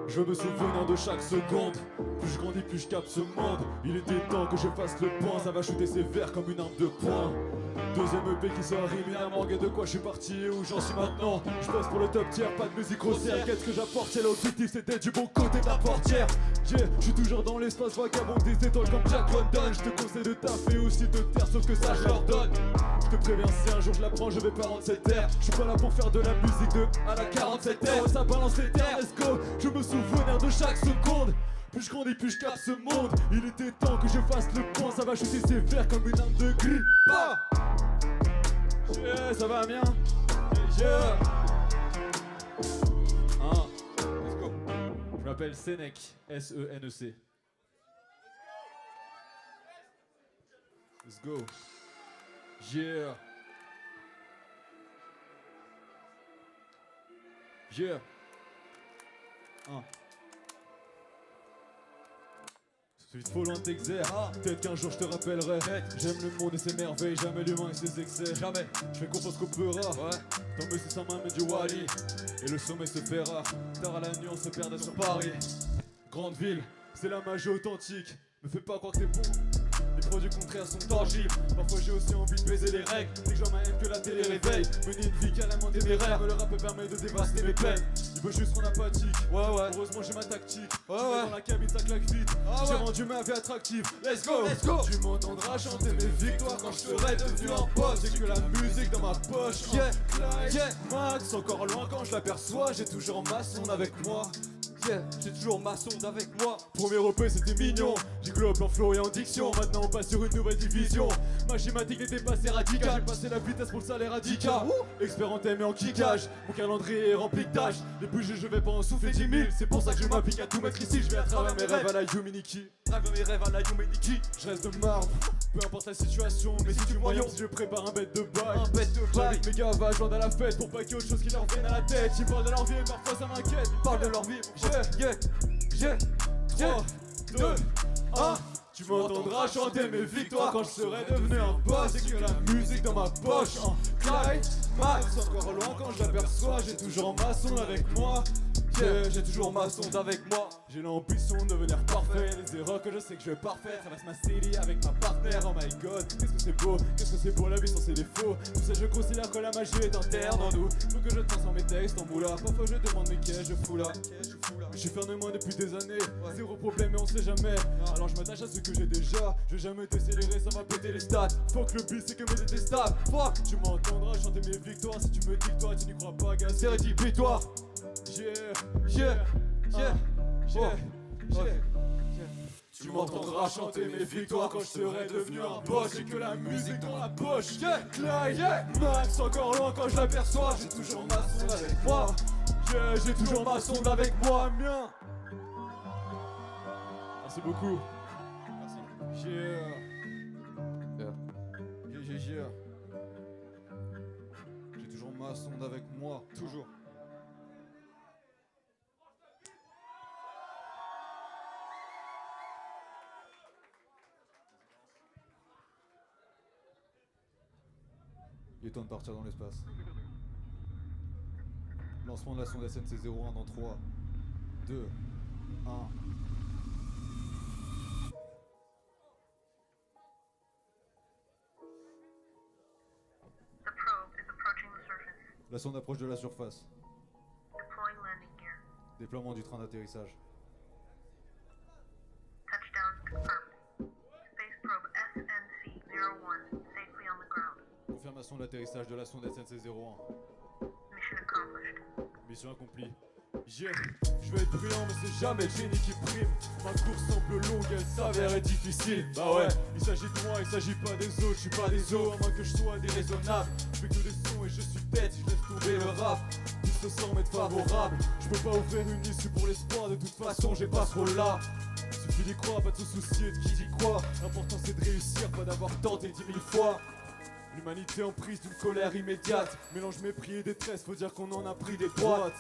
Je me souviens de chaque seconde. Plus je grandis, plus je capte ce monde. Il était temps que je fasse le point. Ça va shooter sévère comme une arme de poing. Deuxième EP qui sort imminemment. Et de quoi je suis parti et où j'en suis maintenant. Je pose pour le top tier, pas de musique grossière. Qu'est-ce que j'apporte? L'objectif c'était du bon côté de la portière. Je suis toujours dans l'espace vagabond des étoiles comme Jack London. Je te conseille de taffer aussi de terre, sauf que ça je leur donne. Je te préviens, si un jour je la prends, je vais pas rendre cette terre. Je suis pas là pour faire de la musique de à la 47 terre. Ça balance les terres, let's go. Je me souviens de chaque seconde. Plus je grandis, plus je capte ce monde. Il était temps que je fasse le point. Ça va shooter sévère comme une arme de gris. Bah yeah, ça va bien. Yeah. Let's go. Je m'appelle Senec, S-E-N-E-C. Let's go. Yeah. Yeah. Suis trop loin de t'exercer. Peut-être qu'un jour je te rappellerai. J'aime le monde et ses merveilles, jamais l'humain et ses excès. Jamais. Je fais confiance qu'au peur. Tomber sous sa main mais du Wally. Et le sommet se fait rare. Tard à la nuit on se perd sur Paris. Grande ville, c'est la magie authentique. Me fais pas croire que t'es bon. Les produits contraires sont tangibles. Parfois j'ai aussi envie de baiser les règles. Dès que j'en ma haine que la télé réveille. Mener une vie carrément téméraire. Le rap permet de dévaster mes peines. Il veut juste rendre apathique. Ouais. Heureusement j'ai ma tactique. Dans la cabine ça claque vite. J'ai rendu ma vie attractive. Let's go. Tu m'entendras chanter mes victoires quand je serai devenu un pote. J'ai que la musique dans ma poche. Max encore loin quand je l'aperçois. J'ai toujours ma sonde avec moi. J'ai toujours ma sonde avec moi. Premier EP c'était mignon. J'ai globe en flow et en diction. Maintenant on passe sur une nouvelle division. Ma schématique n'était pas assez radicale. J'ai passé la vitesse pour le salaire radical. Expert en thème et en kickage. Mon calendrier est rempli de tâches. Les budgets je vais pas en souffler 10 000. C'est pour ça que je m'applique à tout mettre ici. Je vais à travers mes rêves à la Yuminiki. Je reste de marbre. Peu importe la situation. Mais si tu voyons, si je prépare un bête de bail. J'invite mes gars à joindre à la fête. Pour pas qu'il y ait autre chose qui leur vienne à la tête. Ils parlent de leur vie et parfois ça m'inquiète. Ils parlent de leur vie. 3, 2, 1. Tu m'entendras chanter mes victoires quand je serai devenu un boss. J'ai que la musique dans ma poche. En Max encore loin quand je l'aperçois. J'ai toujours ma sonde avec moi. J'ai toujours ma sonde avec moi. J'ai l'ambition de devenir parfait. Les erreurs que je sais que je vais parfaire. Traverse ma city avec ma partenaire. Oh my god, qu'est-ce que c'est beau la vie sans ses défauts. Tout ça je considère que la magie est interne en nous. Faut que je transforme mes textes en moula. Parfois je demande mais qu'est-ce je fous là. Je suis fier de moi depuis des années. Zéro problème et on sait jamais. Alors je m'attache à ce que j'ai déjà. Je vais jamais décélérer, ça va péter les stats. Fuck le beat, c'est que mes détestables. Fuck, tu m'entendras chanter mes victoires. Si tu me dis que toi tu n'y crois pas, gars, c'est rédhibitoire. Tu m'entendras chanter mes victoires quand je serai devenu un boss. J'ai que la musique dans la poche. Max encore loin quand je l'aperçois. J'ai toujours ma sonde avec moi. J'ai toujours ma sonde avec moi. Mien. Merci beaucoup. Merci. J'ai toujours ma sonde avec moi. Toujours. Il est temps de partir dans l'espace. Lancement de la sonde SNC-01 dans 3, 2, 1. La sonde approche de la surface. Déploiement du train d'atterrissage. Confirmation de l'atterrissage de la sonde SNC-01. Mission accomplie. Je vais être brillant mais c'est jamais le génie qui prime. Ma course semble longue, elle s'avère difficile. Bah ouais, il s'agit de moi, il s'agit pas des autres. Je suis pas des autres, à moins que je sois déraisonnable. Je fais que des sons et je suis tête, je laisse tomber le rap. Il se sent m'être favorable. Je peux pas ouvrir une issue pour l'espoir, de toute façon j'ai pas trop là. Suffit d'y croire, pas de se soucier de qui dit quoi. L'important c'est de réussir, pas d'avoir tenté 10 000 fois. L'humanité en prise d'une colère immédiate. Mélange mépris et détresse, faut dire qu'on en a pris des droites.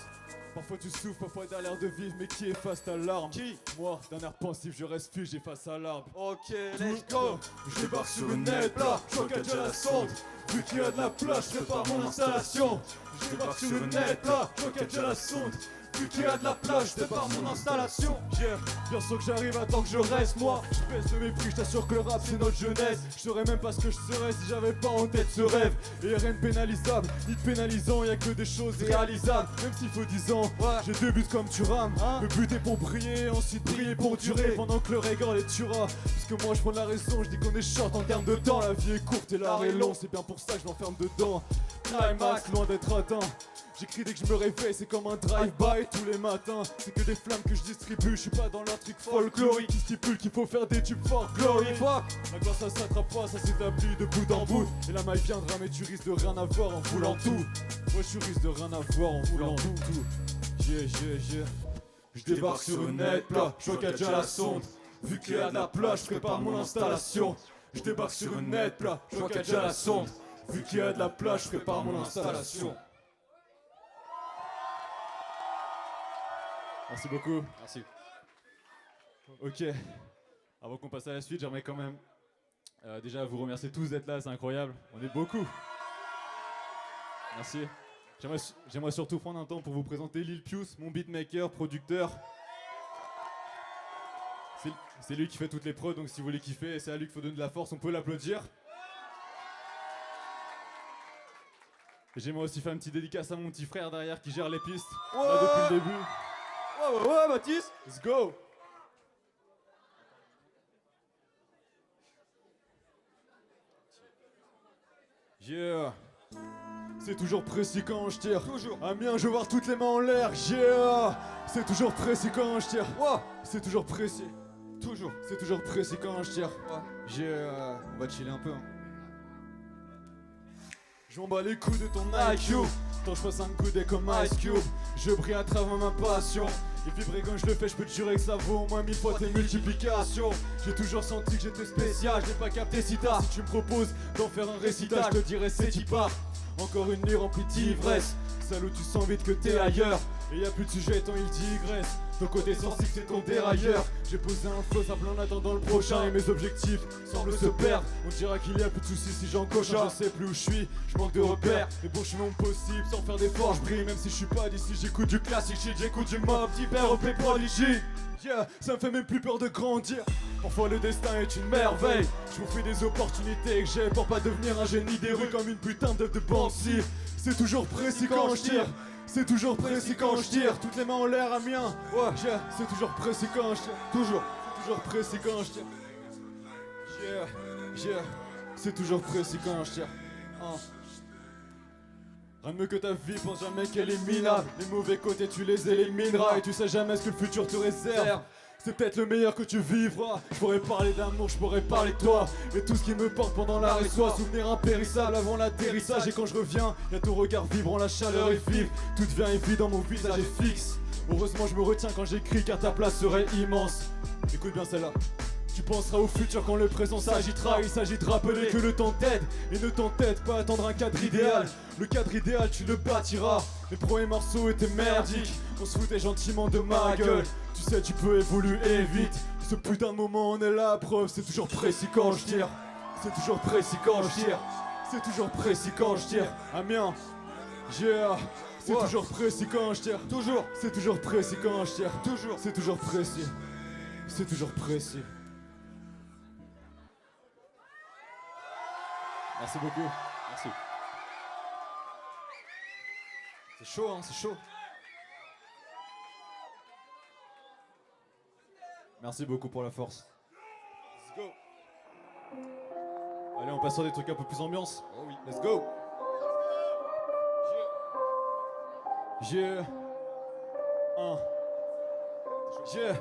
Parfois tu souffres, parfois t'as l'air de vivre, mais qui efface ta larme? Qui? Moi, d'un air pensif, je reste figé face à l'arbre. Ok, let's go. Je débarque sur une nette là, je vois qu'il y a déjà la sonde. Vu qu'il y a de la place, je prépare mon installation. Je débarque sur une nette là, je vois qu'il y a déjà la sonde. Vu qu'il y a de la place, je prépare mon installation. Bien sûr que j'arrive à temps que je reste moi. Je baisse le mépris, je t'assure que le rap c'est notre jeunesse. Je saurais même pas ce que je serais si j'avais pas en tête ce rêve. Et rien de pénalisable, ni de pénalisant, y'a que des choses réalisables. Même s'il faut 10 ans, j'ai 2 buts comme tu rames. Le but est pour briller, ensuite briller pour durer. Pendant que le regard les tuera. Parce que moi je prends la raison, je dis qu'on est short en termes de temps. La vie est courte et l'art est long, c'est bien pour ça que je m'enferme dedans. Climax, loin d'être atteint. J'écris dès que je me réveille, c'est comme un drive-by tous les matins. C'est que des flammes que je distribue, je suis pas dans leur truc folklorique qui stipule qu'il faut faire des tubes for glory. Fuck. La gloire ça s'attrape pas, ça s'établit de bout en bout. Et la maille viendra mais tu risques de rien avoir en voulant tout. Moi je risque de rien avoir en voulant tout. Je débarque sur une nette plat, je vois qu'il y a déjà la sonde. Vu qu'il y a de la plage, je prépare mon installation. Je débarque sur une nette plat, je vois qu'il y a déjà la sonde. Vu qu'il y a de la plage, je prépare mon installation. Merci beaucoup. Merci. Ok. Avant qu'on passe à la suite, j'aimerais quand même déjà vous remercier tous d'être là, c'est incroyable. On est beaucoup. Merci. J'aimerais surtout prendre un temps pour vous présenter Lil Pius, mon beatmaker, producteur. C'est lui qui fait toutes les prods, donc si vous voulez kiffer, c'est à lui qu'il faut donner de la force, on peut l'applaudir. Et j'aimerais aussi faire une petite dédicace à mon petit frère derrière qui gère les pistes, là depuis le début. Ouais, Baptiste. Let's go. Yeah. C'est toujours précis quand je tire. Toujours. Amiens, je veux voir toutes les mains en l'air. Yeah. C'est toujours précis quand je tire. Wow. C'est toujours précis. Toujours. C'est toujours précis quand je tire. Ouais. Yeah. On va chiller un peu. Hein. Je m'en bats les coups de ton IQ. Tant je passe un coup d'œil comme Ice Cube. Je brille à travers ma passion. Et vibrer quand je le fais, je peux te jurer que ça vaut au moins 1000 fois tes multiplications. J'ai toujours senti que j'étais spécial, je n'ai pas capté si tard. Si tu me proposes d'en faire un récital, je te dirais c'est y part. Encore une nuit remplie d'ivresse, celle où tu sens vite que t'es ailleurs. Et y a plus de sujet tant il digresse. Ton côté sensible c'est ton dérailleur. J'ai posé un faux simple en attendant le prochain. Et mes objectifs semblent se perdre. On dira qu'il y a plus de soucis si j'en coche un. Je sais plus où je suis, je manque de repères. Mais bon je suis mon possible sans faire d'efforts. Je brille même si je suis pas d'ici. J'écoute du classique shit, j'écoute du mob d'hyper OP Prodigy. Yeah, ça me fait même plus peur de grandir. Parfois le destin est une merveille. Je vous fais des opportunités que j'ai pour pas devenir un génie des rues comme une putain d'œuf de Banksy. C'est toujours précis quand je tire. C'est toujours précis quand je tire. Toutes les mains en l'air, Amiens. Ouais, yeah, c'est toujours précis quand je tire. Toujours. C'est toujours précis quand je tire. Yeah, yeah. C'est toujours précis quand je tire. Rien de mieux que ta vie, pense jamais qu'elle est minable. Les mauvais côtés tu les élimineras. Et tu sais jamais ce que le futur te réserve. C'est peut-être le meilleur que tu vivras. Je pourrais parler d'amour, je pourrais parler de toi. Et tout ce qui me porte pendant l'arrêt soit souvenir impérissable avant l'atterrissage. Et quand je reviens, y'a ton regard vibrant, la chaleur est vive. Tout devient évident, mon visage est fixe. Heureusement je me retiens quand j'écris car ta place serait immense. Écoute bien celle-là. Tu penseras au futur quand le présent s'agitera. Il s'agit de rappeler que le temps t'aide. Et ne t'entête pas à attendre un cadre idéal. Le cadre idéal tu le bâtiras. Les premiers morceaux étaient merdiques. On se foutait gentiment de ma gueule. Tu sais tu peux évoluer vite. Ce putain de moment en est la preuve. C'est toujours précis quand je tire. C'est toujours précis quand je tire. C'est toujours précis quand je tire. Amiens, yeah. C'est toujours précis quand je tire. Toujours. C'est toujours précis quand je tire. Toujours. C'est toujours précis. C'est toujours précis. Merci beaucoup. Merci. C'est chaud, hein, c'est chaud. Merci beaucoup pour la force. Let's go. Allez, on passe sur des trucs un peu plus ambiance. Oh oui. Let's go. Yeah. Yeah.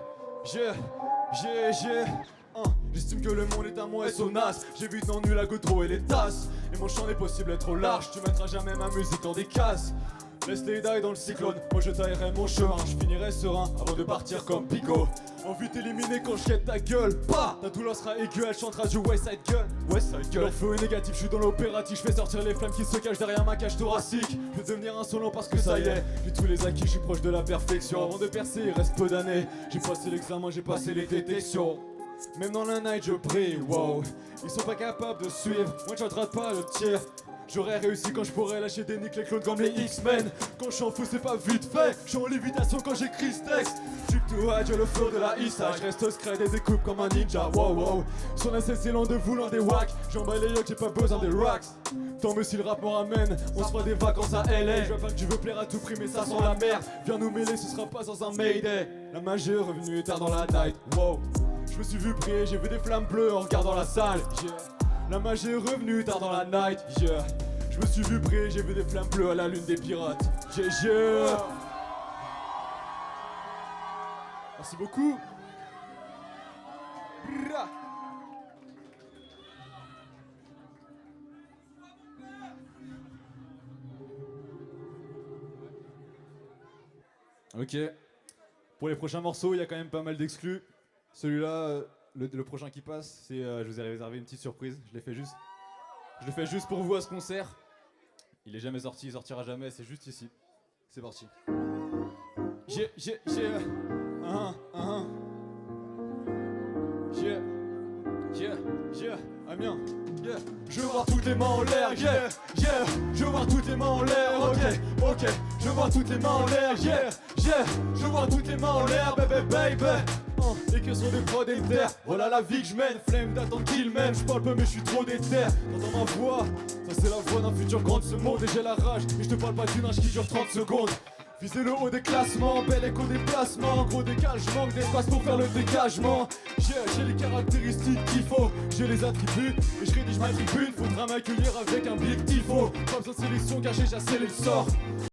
J'estime que le monde est à moi et son as. J'évite l'ennui, la goutte et les tasses. Et mon champ n'est possible être trop large. Tu mettras jamais ma musique dans des cases. Laisse les die dans le cyclone. Moi je taillerai mon chemin, je finirai serein avant de partir comme Pico. Envie d'éliminer quand je jette ta gueule. Bah, ta douleur sera aiguë, elle chantera du West Side Gun. West Side Gun. Leur flow est négatif, je suis dans l'opératif. Je fais sortir les flammes qui se cachent derrière ma cage thoracique. Je vais devenir insolent parce que ça y est, j'ai tous les acquis, je suis proche de la perfection. Avant de percer, il reste peu d'années. J'ai passé l'examen, j'ai passé les détections. Même dans la night, je prie, wow. Ils sont pas capables de suivre, moi je rate pas le tir. J'aurais réussi quand je pourrais lâcher des nicks les clones comme les X-Men. Quand je suis en feu c'est pas vite fait, je suis en lévitation quand j'écris ce texte. J'suis tout high, j'ai le flow de la East Side. Je reste scred et découpe comme un ninja, wow wow. Sur la scène c'est lent de vous, l'un des wack. J'emballe les yoks, j'ai pas besoin des racks. Tant mieux si le rap me ramène, on se fera des vacances à LA. Je vois pas que tu veux plaire à tout prix mais ça sent la merde. Viens nous mêler, ce sera pas sans un mayday. La magie est revenue tard dans la night, wow. Je me suis vu prier, j'ai vu des flammes bleues en regardant la salle, yeah. La magie est revenue tard dans la night, yeah. Je me suis vu prier, j'ai vu des flammes bleues à la lune des pirates, yeah, yeah. Merci beaucoup. Ok. Pour les prochains morceaux, il y a quand même pas mal d'exclus. Celui-là, le prochain qui passe, c'est je vous ai réservé une petite surprise. Je le fais juste pour vous à ce concert. Il est jamais sorti, il sortira jamais. C'est juste ici. C'est parti. Yeah, yeah, yeah. Yeah, yeah, yeah. Amiens. Yeah. Je veux voir toutes les mains en l'air. Yeah, yeah. Je veux voir toutes les mains en l'air. Ok, ok. Je veux voir toutes les mains en l'air. Yeah, yeah. Je veux voir toutes les mains en l'air, baby, baby. Et que sont des prods et terres. Voilà la vie que je mène, flemme d'attendre qu'il mène. Je parle peu mais je suis trop déter. T'entends ma voix, ça c'est la voix d'un futur grand de ce monde. Et j'ai la rage, mais je te parle pas d'une rage qui dure 30 secondes. Viser le haut des classements, bel écho des placements. Gros décalage, manque d'espace pour faire le dégagement. J'ai les caractéristiques qu'il faut, j'ai les attributs. Et je rédige ma tribune, faudra m'accueillir avec un big tifo. Pas besoin de sélection car j'ai déjà scellé le sort.